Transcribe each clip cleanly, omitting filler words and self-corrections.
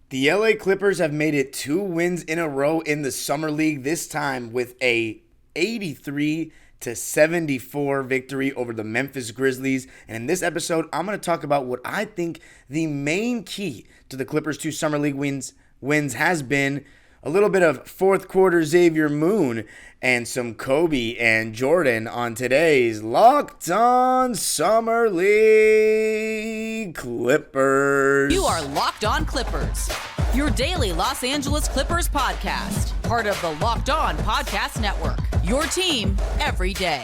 The LA Clippers have made it 2 wins in a row in the Summer League, this time with a 83-74 victory over the Memphis Grizzlies. And in this episode, I'm going to talk about what I think the main key to the Clippers' 2 Summer League wins has been. A little bit of fourth quarter Xavier Moon and some Kobe and Jordan on today's Locked On Summer League Clippers. You are Locked On Clippers, your daily Los Angeles Clippers podcast, part of the Locked On Podcast Network, your team every day.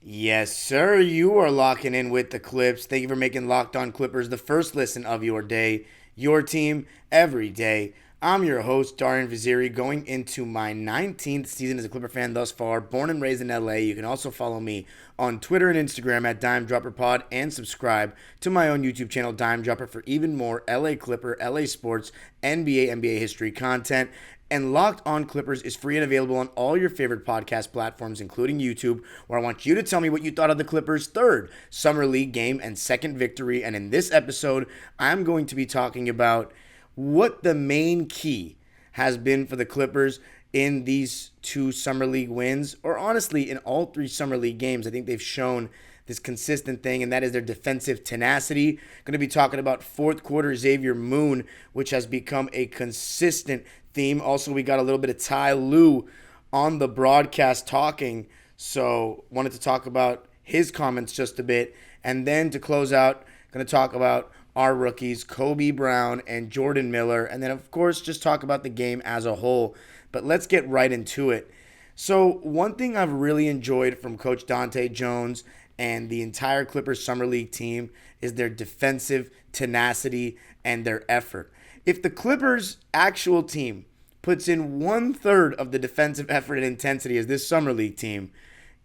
Yes, sir. You are locking in with the Clips. Thank you for making Locked On Clippers the first listen of your day, your team every day. I'm your host, Darian Vaziri, going into my 19th season as a Clipper fan thus far, born and raised in LA. You can also follow me on Twitter and Instagram at DimeDropperPod and subscribe to my own YouTube channel, Dime Dropper, for even more LA Clipper, LA Sports, NBA history content. And Locked On Clippers is free and available on all your favorite podcast platforms, including YouTube, where I want you to tell me what you thought of the Clippers' third Summer League game and second victory. And in this episode, I'm going to be talking about what the main key has been for the Clippers in these 2 Summer League wins, or honestly, in all 3 Summer League games. I think they've shown this consistent thing, and that is their defensive tenacity. Going to be talking about fourth quarter Xavier Moon, which has become a consistent theme. Also, we got a little bit of Ty Lue on the broadcast talking, so wanted to talk about his comments just a bit. And then to close out, going to talk about our rookies, Kobe Brown and Jordan Miller, and then, of course, just talk about the game as a whole. But let's get right into it. So one thing I've really enjoyed from Coach Dante Jones and the entire Clippers Summer League team is their defensive tenacity and their effort. If the Clippers' actual team puts in 1/3 of the defensive effort and intensity as this Summer League team,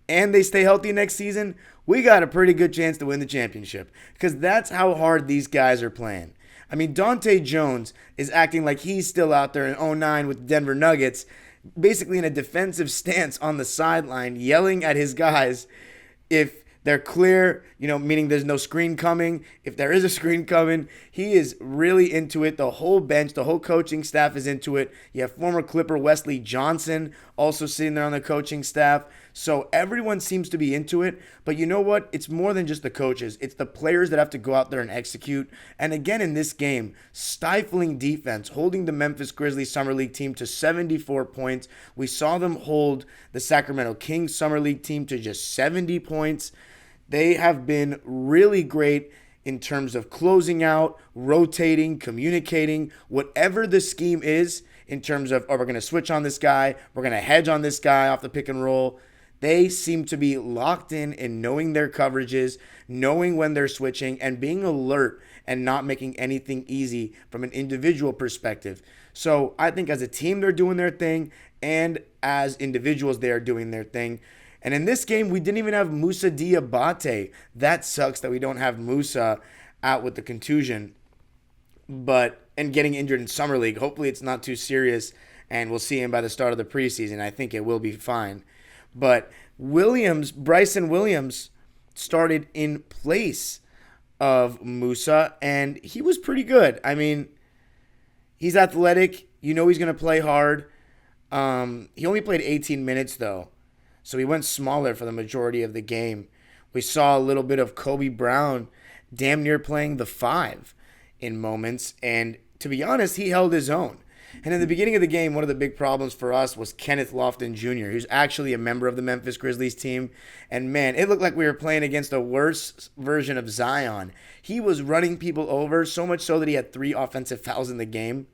and they stay healthy next season, we got a pretty good chance to win the championship, because that's how hard these guys are playing. I mean, Dante Jones is acting like he's still out there in 2009 with the Denver Nuggets, basically in a defensive stance on the sideline, yelling at his guys if they're clear, meaning there's no screen coming. If there is a screen coming, he is really into it. The whole bench, the whole coaching staff is into it. You have former Clipper Wesley Johnson also sitting there on the coaching staff. So everyone seems to be into it. But you know what? It's more than just the coaches. It's the players that have to go out there and execute. And again, in this game, stifling defense, holding the Memphis Grizzlies Summer League team to 74 points. We saw them hold the Sacramento Kings Summer League team to just 70 points. They have been really great in terms of closing out, rotating, communicating, whatever the scheme is in terms of, we're going to switch on this guy, we're going to hedge on this guy off the pick and roll. They seem to be locked in knowing their coverages, knowing when they're switching, and being alert and not making anything easy from an individual perspective. So I think as a team, they're doing their thing, and as individuals, they are doing their thing. And in this game, we didn't even have Moussa Diabate. That sucks that we don't have Moussa out with the contusion, and getting injured in Summer League. Hopefully it's not too serious, and we'll see him by the start of the preseason. I think it will be fine. But Bryson Williams started in place of Moussa, and he was pretty good. I mean, he's athletic. He's going to play hard. He only played 18 minutes, though. So he went smaller for the majority of the game. We saw a little bit of Kobe Brown damn near playing the 5 in moments. And to be honest, he held his own. And in the beginning of the game, one of the big problems for us was Kenneth Lofton Jr., who's actually a member of the Memphis Grizzlies team. And man, it looked like we were playing against a worse version of Zion. He was running people over, so much so that he had 3 offensive fouls in the game.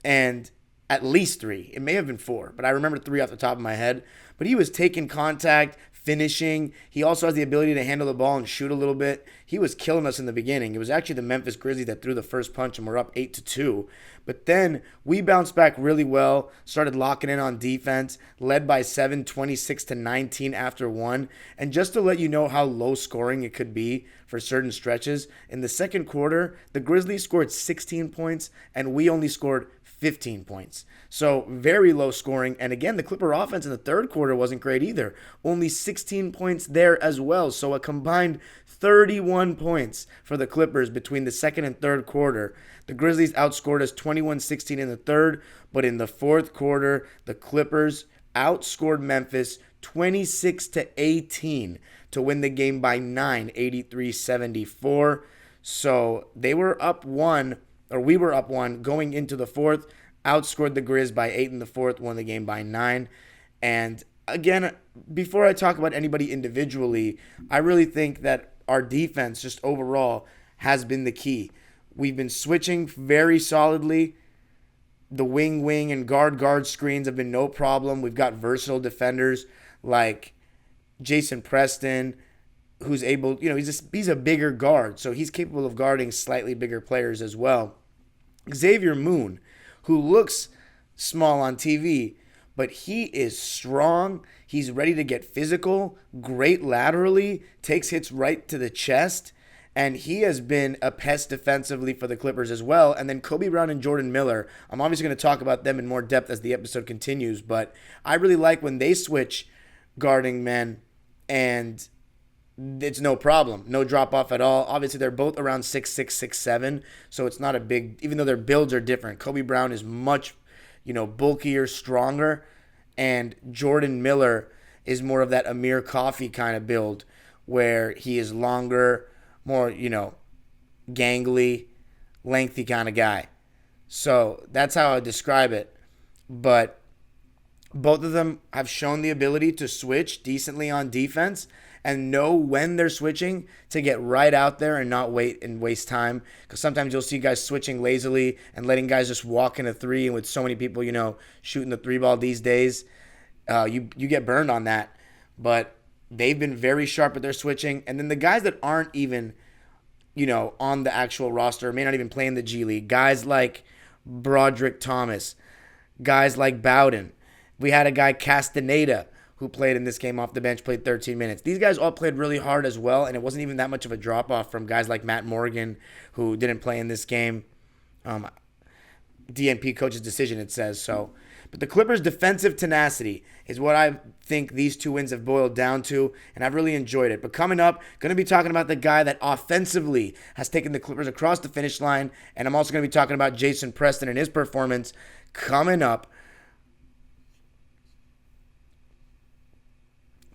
And at least 3. It may have been 4, but I remember 3 off the top of my head. But he was taking contact, finishing. He also has the ability to handle the ball and shoot a little bit. He was killing us in the beginning. It was actually the Memphis Grizzlies that threw the first punch, and we're up 8-2. But then we bounced back really well, started locking in on defense, led by 7, 26-19 after one. And just to let you know how low scoring it could be for certain stretches, in the second quarter, the Grizzlies scored 16 points, and we only scored 15 points. So very low scoring. And again, the Clipper offense in the third quarter wasn't great either. Only 16 points there as well. So a combined 31 points for the Clippers between the second and third quarter. The Grizzlies outscored us 21-16 in the third, but in the fourth quarter, the Clippers outscored Memphis 26-18 to win the game by 9, 83-74. So they were up one, or we were up one going into the fourth, outscored the Grizz by 8 in the fourth, won the game by 9. And again, before I talk about anybody individually, I really think that our defense just overall has been the key. We've been switching very solidly. The wing and guard screens have been no problem. We've got versatile defenders like Jason Preston, who's able, he's a bigger guard, so he's capable of guarding slightly bigger players as well. Xavier Moon, who looks small on TV, but he is strong. He's ready to get physical, great laterally, takes hits right to the chest, and he has been a pest defensively for the Clippers as well. And then Kobe Brown and Jordan Miller, I'm obviously going to talk about them in more depth as the episode continues, but I really like when they switch guarding men, and it's no problem. No drop-off at all. Obviously, they're both around 6'6", 6'7", so it's not a big, even though their builds are different. Kobe Brown is much, bulkier, stronger, and Jordan Miller is more of that Amir Coffey kind of build where he is longer, more, gangly, lengthy kind of guy. So that's how I describe it. But both of them have shown the ability to switch decently on defense and know when they're switching to get right out there and not wait and waste time. Because sometimes you'll see guys switching lazily and letting guys just walk in a three. And with so many people, shooting the three ball these days, you get burned on that. But they've been very sharp at their switching. And then the guys that aren't even, on the actual roster, may not even play in the G League, guys like Broderick Thomas, guys like Bowden. We had a guy, Castaneda, who played in this game off the bench, played 13 minutes. These guys all played really hard as well, and it wasn't even that much of a drop-off from guys like Matt Morgan, who didn't play in this game. DNP coach's decision, it says so. But the Clippers' defensive tenacity is what I think these two wins have boiled down to, and I've really enjoyed it. But coming up, going to be talking about the guy that offensively has taken the Clippers across the finish line, and I'm also going to be talking about Jason Preston and his performance coming up.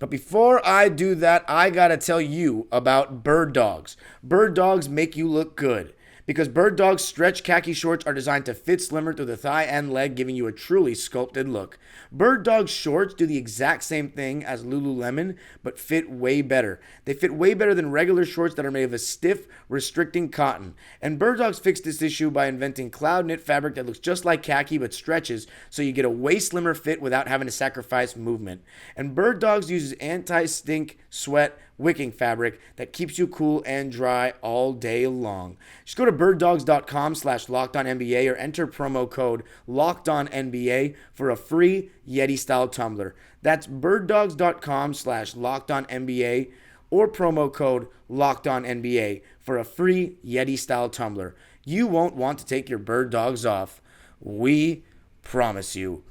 But before I do that, I got to tell you about Bird Dogs. Bird Dogs make you look good. Because Bird Dogs stretch khaki shorts are designed to fit slimmer through the thigh and leg, giving you a truly sculpted look. Bird Dogs shorts do the exact same thing as Lululemon, but fit way better. They fit way better than regular shorts that are made of a stiff, restricting cotton. And Bird Dogs fixed this issue by inventing cloud knit fabric that looks just like khaki but stretches, so you get a way slimmer fit without having to sacrifice movement. And Bird Dogs uses anti-stink, sweat, wicking fabric that keeps you cool and dry all day long. Just go to birddogs.com/LockedOnNBA or enter promo code LockedOnNBA for a free Yeti-style tumbler. That's birddogs.com/LockedOnNBA or promo code LockedOnNBA for a free Yeti-style tumbler. You won't want to take your Bird Dogs off. We promise you.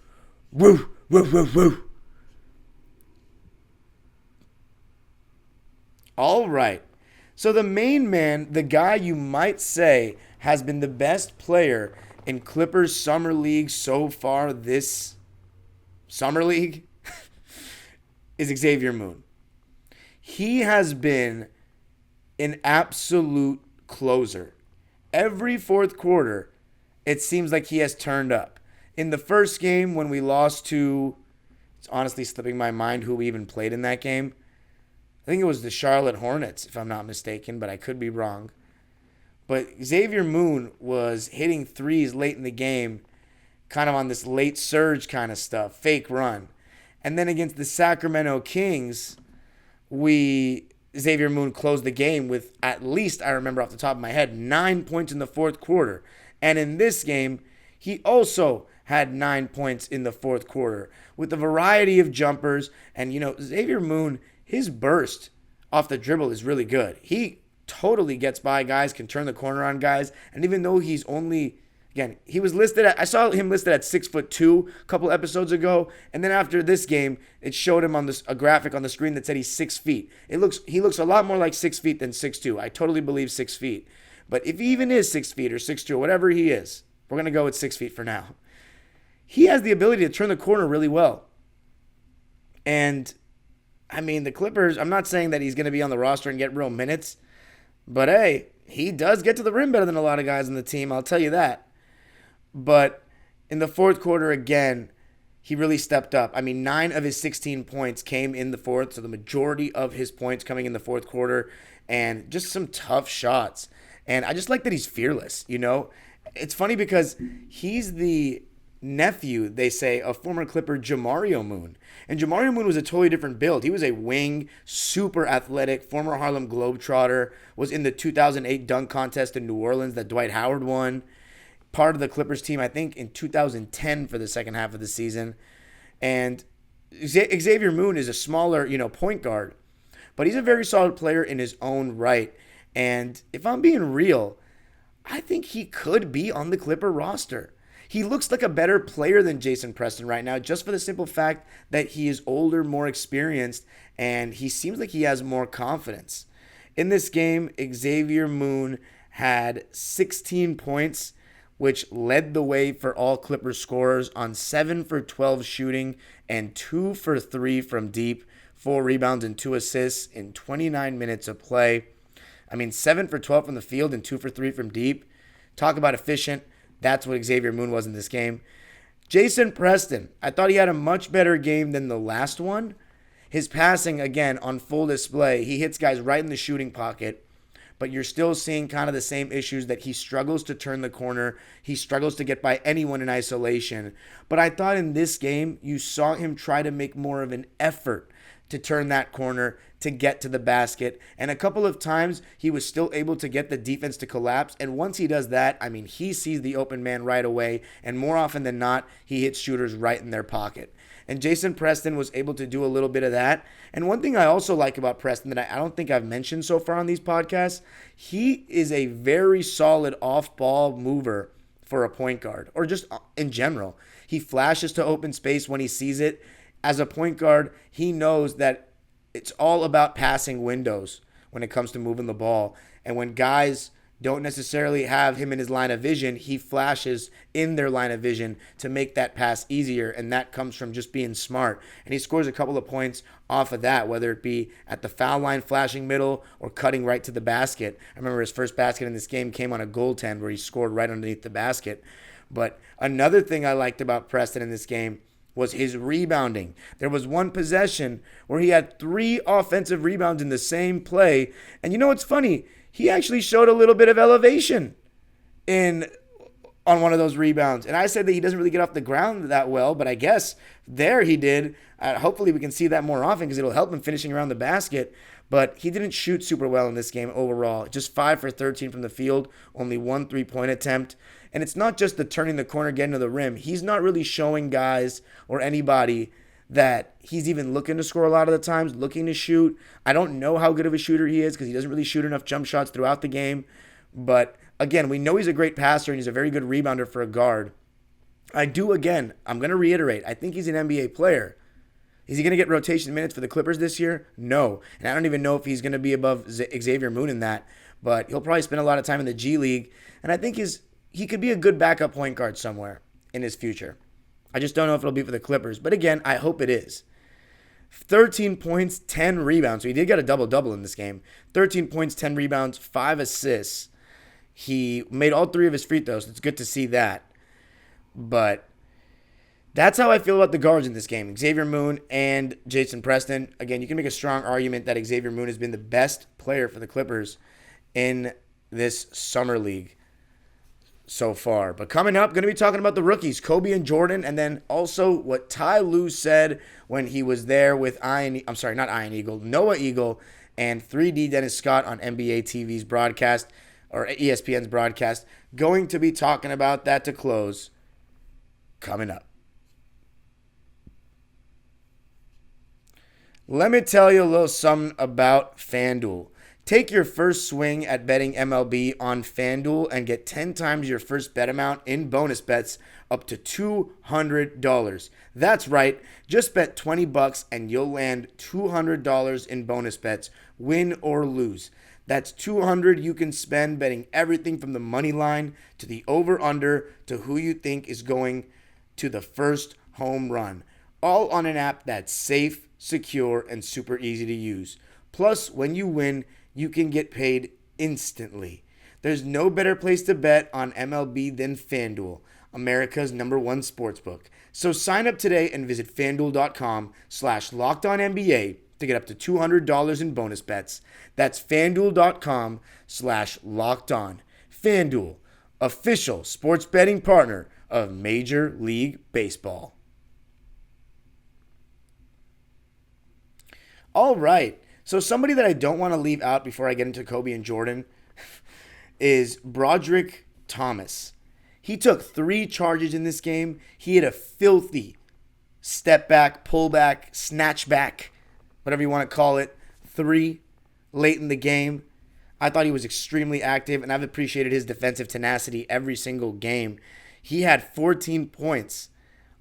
Woo, woo, woo, woo. All right. So the main man, the guy you might say has been the best player in Clippers Summer League so far this Summer League is Xavier Moon. He has been an absolute closer. Every fourth quarter, it seems like he has turned up. In the first game when we lost to, it's honestly slipping my mind who we even played in that game. I think it was the Charlotte Hornets, if I'm not mistaken, but I could be wrong. But Xavier Moon was hitting threes late in the game, kind of on this late surge kind of stuff, fake run. And then against the Sacramento Kings, Xavier Moon closed the game with, at least I remember off the top of my head, 9 points in the fourth quarter. And in this game, he also had 9 points in the fourth quarter with a variety of jumpers. And, Xavier Moon, his burst off the dribble is really good. He totally gets by guys, can turn the corner on guys. And even though he's only, again, he was listed I saw him listed at 6'2" a couple episodes ago. And then after this game, it showed him on a graphic on the screen that said he's 6 feet. He looks a lot more like 6 feet than 6'2". I totally believe 6 feet. But if he even is 6 feet or 6'2", or whatever he is, we're going to go with 6 feet for now. He has the ability to turn the corner really well. And, the Clippers, I'm not saying that he's going to be on the roster and get real minutes. But, hey, he does get to the rim better than a lot of guys on the team, I'll tell you that. But in the fourth quarter, again, he really stepped up. 9 of his 16 points came in the fourth, so the majority of his points coming in the fourth quarter, and just some tough shots. And I just like that he's fearless, It's funny because he's the nephew, they say, of former Clipper Jamario Moon. And Jamario Moon was a totally different build. He was a wing, super athletic, former Harlem Globetrotter, was in the 2008 dunk contest in New Orleans that Dwight Howard won. Part of the Clippers team, I think, in 2010 for the second half of the season. And Xavier Moon is a smaller, point guard. But he's a very solid player in his own right. And if I'm being real, I think he could be on the Clipper roster. He looks like a better player than Jason Preston right now, just for the simple fact that he is older, more experienced, and he seems like he has more confidence. In this game, Xavier Moon had 16 points, which led the way for all Clippers scorers on 7 for 12 shooting and 2 for 3 from deep, 4 rebounds and 2 assists in 29 minutes of play. 7 for 12 from the field and 2 for 3 from deep. Talk about efficient. That's what Xavier Moon was in this game. Jason Preston, I thought he had a much better game than the last one. His passing, again, on full display. He hits guys right in the shooting pocket. But you're still seeing kind of the same issues that he struggles to turn the corner. He struggles to get by anyone in isolation. But I thought in this game, you saw him try to make more of an effort to turn that corner, to get to the basket. And a couple of times, he was still able to get the defense to collapse. And once he does that, he sees the open man right away. And more often than not, he hits shooters right in their pocket. And Jason Preston was able to do a little bit of that. And one thing I also like about Preston that I don't think I've mentioned so far on these podcasts, he is a very solid off-ball mover for a point guard, or just in general. He flashes to open space when he sees it. As a point guard, he knows that it's all about passing windows when it comes to moving the ball. And when guys don't necessarily have him in his line of vision, he flashes in their line of vision to make that pass easier, and that comes from just being smart. And he scores a couple of points off of that, whether it be at the foul line flashing middle or cutting right to the basket. I remember his first basket in this game came on a goaltend where he scored right underneath the basket. But another thing I liked about Preston in this game was his rebounding. There was one possession where he had 3 offensive rebounds in the same play. And you know what's funny? He actually showed a little bit of elevation on one of those rebounds. And I said that he doesn't really get off the ground that well, but I guess there he did. Hopefully we can see that more often because it'll help him finishing around the basket. But he didn't shoot super well in this game overall. Just 5 for 13 from the field, only 1 3-point attempt. And it's not just the turning the corner, getting to the rim. He's not really showing guys or anybody that he's even looking to score a lot of the times, looking to shoot. I don't know how good of a shooter he is because he doesn't really shoot enough jump shots throughout the game. But again, we know he's a great passer and he's a very good rebounder for a guard. I'm going to reiterate, I think he's an NBA player. Is he going to get rotation minutes for the Clippers this year? No. And I don't even know if he's going to be above Xavier Moon in that. But he'll probably spend a lot of time in the G League. And I think he could be a good backup point guard somewhere in his future. I just don't know if it'll be for the Clippers. But again, I hope it is. 13 points, 10 rebounds. So he did get a double-double in this game. 13 points, 10 rebounds, 5 assists. He made all 3 of his free throws. So it's good to see that. But that's how I feel about the guards in this game. Xavier Moon and Jason Preston. Again, you can make a strong argument that Xavier Moon has been the best player for the Clippers in this summer league. so far. But coming up, going to be talking about the rookies, Kobe and Jordan, and then also what Ty Lue said when he was there with Noah Eagle and 3D Dennis Scott on NBA TV's broadcast, or ESPN's broadcast. Going to be talking about that to close. Coming up. Let me tell you a little something about FanDuel. Take your first swing at betting MLB on FanDuel and get 10 times your first bet amount in bonus bets up to $200. That's right. Just bet $20 and you'll land $200 in bonus bets, win or lose. That's $200 you can spend betting everything from the money line to the over-under to who you think is going to the first home run. All on an app that's safe, secure, and super easy to use. Plus, when you win, you can get paid instantly. There's no better place to bet on MLB than FanDuel, America's #1 sportsbook. So sign up today and visit FanDuel.com/LockedOnNBA to get up to $200 in bonus bets. That's FanDuel.com/LockedOn. FanDuel, official sports betting partner of Major League Baseball. All right. So somebody that I don't want to leave out before I get into Kobe and Jordan is Broderick Thomas. He took 3 charges in this game. He had a filthy step back, pull back, snatch back, whatever you want to call it, 3 late in the game. I thought he was extremely active, and I've appreciated his defensive tenacity every single game. He had 14 points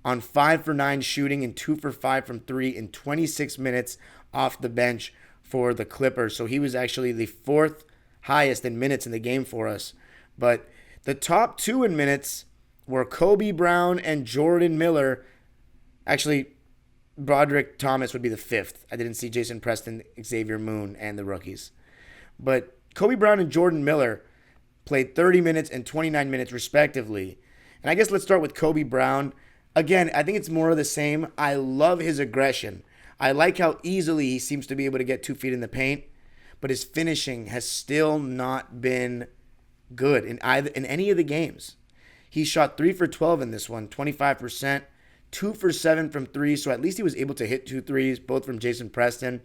on 5 for 9 shooting and 2 for 5 from 3 in 26 minutes off the bench for the Clippers. So he was actually the 4th highest in minutes in the game for us. But the top 2 in minutes were Kobe Brown and Jordan Miller. Actually, Broderick Thomas would be the 5th. I didn't see Jason Preston, Xavier Moon, and the rookies. But Kobe Brown and Jordan Miller played 30 minutes and 29 minutes respectively. And I guess let's start with Kobe Brown. Again, I think it's more of the same. I love his aggression. I like how easily he seems to be able to get 2 feet in the paint, but his finishing has still not been good in any of the games. He shot 3 for 12 in this one, 25%, 2 for 7 from 3, so at least he was able to hit 2 threes, both from Jason Preston.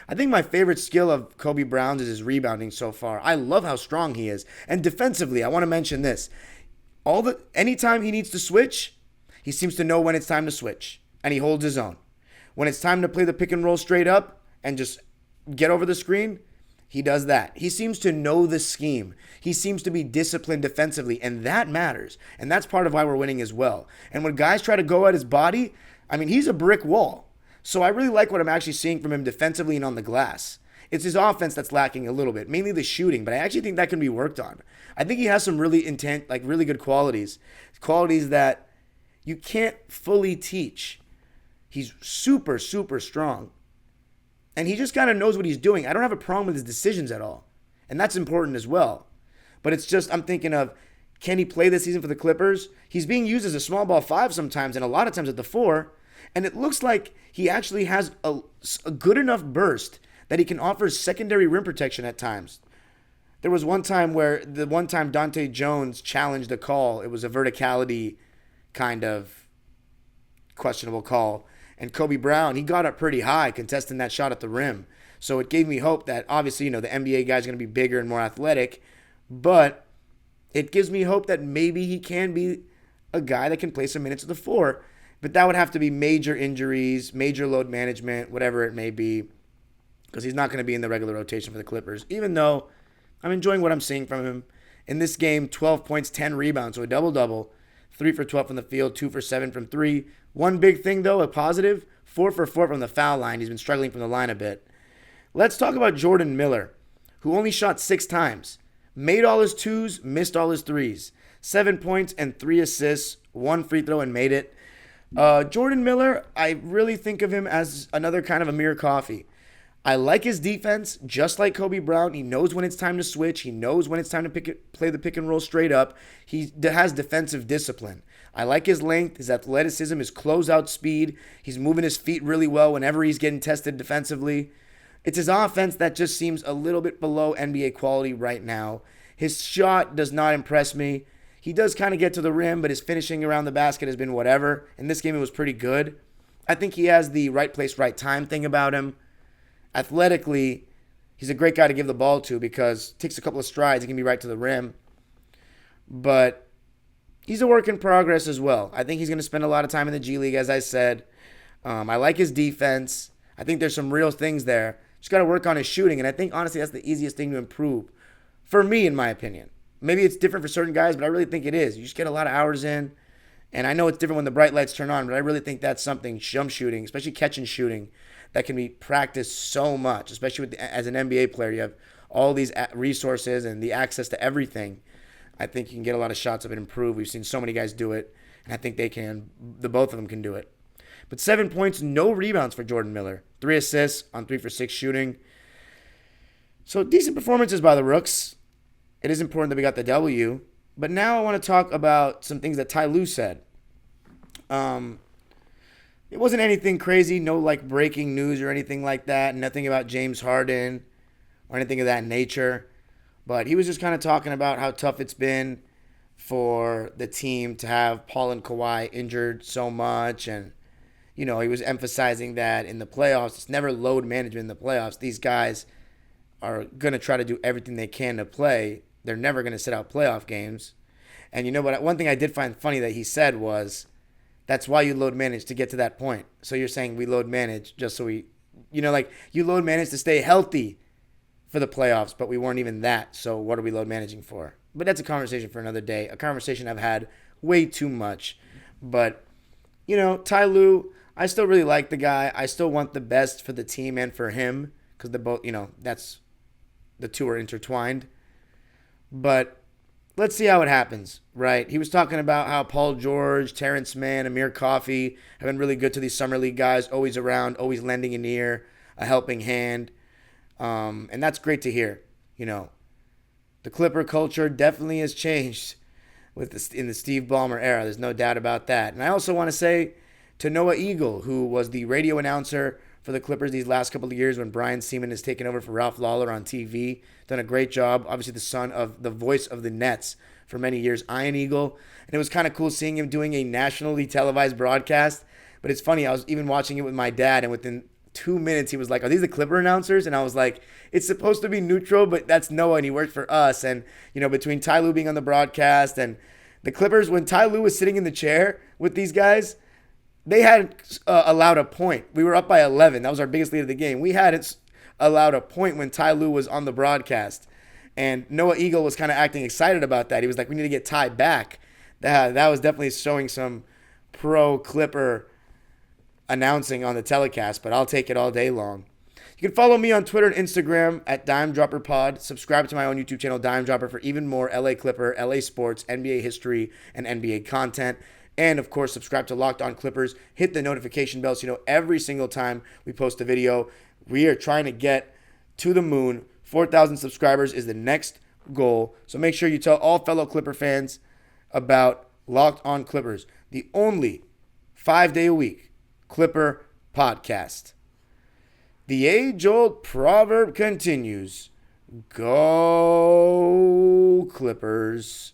I think my favorite skill of Kobe Brown's is his rebounding so far. I love how strong he is. And defensively, I want to mention this. Anytime he needs to switch, he seems to know when it's time to switch, and he holds his own. When it's time to play the pick and roll straight up and just get over the screen, he does that. He seems to know the scheme. He seems to be disciplined defensively, and that matters. And that's part of why we're winning as well. And when guys try to go at his body, I mean, he's a brick wall. So I really like what I'm actually seeing from him defensively and on the glass. It's his offense that's lacking a little bit, mainly the shooting, but I actually think that can be worked on. I think he has some really really good qualities that you can't fully teach. He's super, super strong. And he just kind of knows what he's doing. I don't have a problem with his decisions at all. And that's important as well. But it's just, I'm thinking of, can he play this season for the Clippers? He's being used as a small ball 5 sometimes, and a lot of times at the 4. And it looks like he actually has a good enough burst that he can offer secondary rim protection at times. There was one time Dante Jones challenged a call. It was a verticality kind of questionable call. And Kobe Brown, he got up pretty high contesting that shot at the rim. So it gave me hope that obviously, the NBA guy's going to be bigger and more athletic. But it gives me hope that maybe he can be a guy that can play some minutes at the 4. But that would have to be major injuries, major load management, whatever it may be. Because he's not going to be in the regular rotation for the Clippers. Even though I'm enjoying what I'm seeing from him. In this game, 12 points, 10 rebounds. So a double-double. 3 for 12 from the field, 2 for 7 from 3. One big thing, though, a positive, 4 for 4 from the foul line. He's been struggling from the line a bit. Let's talk about Jordan Miller, who only shot 6 times. Made all his 2s, missed all his 3s. 7 points and 3 assists, 1 free throw and made it. Jordan Miller, I really think of him as another kind of Amir Coffey. I like his defense, just like Kobe Brown. He knows when it's time to switch. He knows when it's time to play the pick and roll straight up. He has defensive discipline. I like his length, his athleticism, his closeout speed. He's moving his feet really well whenever he's getting tested defensively. It's his offense that just seems a little bit below NBA quality right now. His shot does not impress me. He does kind of get to the rim, but his finishing around the basket has been whatever. In this game, it was pretty good. I think he has the right place, right time thing about him. Athletically, he's a great guy to give the ball to because it takes a couple of strides. He can be right to the rim. But he's a work in progress as well. I think he's going to spend a lot of time in the G League, as I said. I like his defense. I think there's some real things there. Just got to work on his shooting, and I think, honestly, that's the easiest thing to improve for me, in my opinion. Maybe it's different for certain guys, but I really think it is. You just get a lot of hours in, and I know it's different when the bright lights turn on, but I really think that's something, jump shooting, especially catch and shooting, that can be practiced so much, especially as an NBA player. You have all these resources and the access to everything. I think you can get a lot of shots up and improve. We've seen so many guys do it, and I think they can. The both of them can do it. But 7 points, no rebounds for Jordan Miller. 3 assists on 3 for 6 shooting. So decent performances by the Rooks. It is important that we got the W. But now I want to talk about some things that Ty Lue said. It wasn't anything crazy, no like breaking news or anything like that. Nothing about James Harden or anything of that nature. But he was just kind of talking about how tough it's been for the team to have Paul and Kawhi injured so much. And, you know, he was emphasizing that in the playoffs, it's never load management in the playoffs. These guys are going to try to do everything they can to play. They're never going to sit out playoff games. And you know what? One thing I did find funny that he said was, that's why you load manage to get to that point. So you're saying we load manage just so we, you know, like you load manage to stay healthy for the playoffs, but we weren't even that. So what are we load managing for? But that's a conversation for another day. A conversation I've had way too much. But, you know, Ty Lue, I still really like the guy. I still want the best for the team and for him because they're both, you know, that's the two are intertwined. But let's see how it happens, right? He was talking about how Paul George, Terrence Mann, Amir Coffey have been really good to these Summer League guys, always around, always lending an ear, a helping hand. And that's great to hear. You know, the Clipper culture definitely has changed in the Steve Ballmer era. There's no doubt about that. And I also want to say to Noah Eagle, who was the radio announcer for the Clippers these last couple of years when Brian Seaman has taken over for Ralph Lawler on TV, done a great job. Obviously the son of the voice of the Nets for many years, Ian Eagle. And it was kind of cool seeing him doing a nationally televised broadcast. But it's funny, I was even watching it with my dad, and within 2 minutes, he was like, are these the Clipper announcers? And I was like, it's supposed to be neutral, but that's Noah, and he worked for us. And, you know, between Ty Lue being on the broadcast and the Clippers, when Ty Lue was sitting in the chair with these guys, they hadn't allowed a point. We were up by 11. That was our biggest lead of the game. We hadn't allowed a point when Ty Lue was on the broadcast. And Noah Eagle was kind of acting excited about that. He was like, we need to get Ty back. That was definitely showing some pro-Clipper announcing on the telecast, but I'll take it all day long. You can follow me on Twitter and Instagram at DimeDropperPod. Subscribe to my own YouTube channel, Dime Dropper, for even more LA Clipper, LA sports, NBA history, and NBA content. And, of course, subscribe to Locked On Clippers. Hit the notification bell so you know every single time we post a video. We are trying to get to the moon. 4,000 subscribers is the next goal. So make sure you tell all fellow Clipper fans about Locked On Clippers, the only 5-day-a-week Clipper podcast. The age-old proverb continues. Go Clippers.